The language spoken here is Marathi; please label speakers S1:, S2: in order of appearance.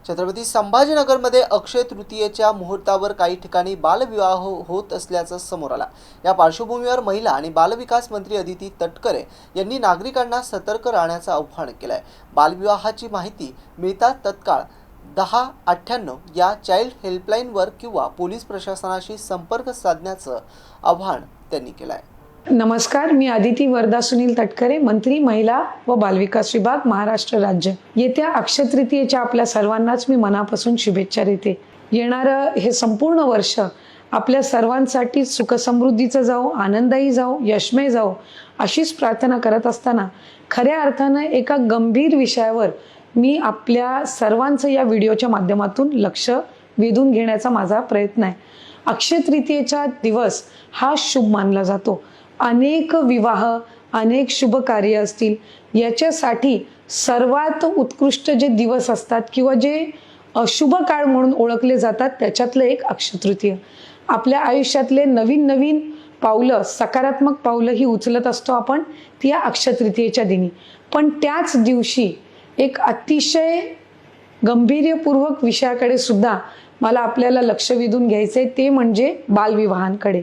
S1: छत्रपती संभाजीनगरमध्ये अक्षय तृतीयेच्या मुहूर्तावर काही ठिकाणी बालविवाह होत असल्याचं समोर आलं। या पार्श्वभूमीवर महिला आणि बालविकास मंत्री अदिती तटकरे यांनी नागरिकांना सतर्क राहण्याचं आवाहन केलंय। बालविवाहाची माहिती मिळताच तत्काळ 1098 या चाइल्ड हेल्पलाईनवर किंवा पोलीस प्रशासनाशी संपर्क साधण्याचं आवाहन त्यांनी केलंय।
S2: नमस्कार, मी अदिती वरदा सुनील तटकरे, मंत्री महिला व बालविकास विभाग, महाराष्ट्र राज्य। येत्या अक्षय तृतीयेच्या आपल्या सर्वांनाच मी मनापासून शुभेच्छा देते। येणारं हे संपूर्ण वर्ष आपल्या सर्वांसाठी सुखसमृद्धीचं जाओ, आनंददायी जाओ, यशमय जाओ अशीच प्रार्थना करत असताना खऱ्या अर्थानं एका गंभीर विषयावर मी आपल्या सर्वांचं या व्हिडिओच्या माध्यमातून लक्ष वेधून घेण्याचा माझा प्रयत्न आहे। अक्षय तृतीयेचा दिवस हा शुभ मानला जातो। अनेक विवाह, अनेक शुभ कार्य असतील, याच्यासाठी सर्वात उत्कृष्ट जे दिवस असतात किंवा जे शुभ काळ म्हणून ओळखले जातात त्याच्यातलं एक अक्षय तृतीय। आपल्या आयुष्यातले नवीन नवीन पावलं, सकारात्मक पावलं ही उचलत असतो आपण ती या अक्षय तृतीयेच्या दिनी। पण त्याच दिवशी एक अतिशय गंभीर्यपूर्वक विषयाकडे सुद्धा मला आपल्याला लक्ष वेधून घ्यायचे, ते म्हणजे बालविवाहांकडे।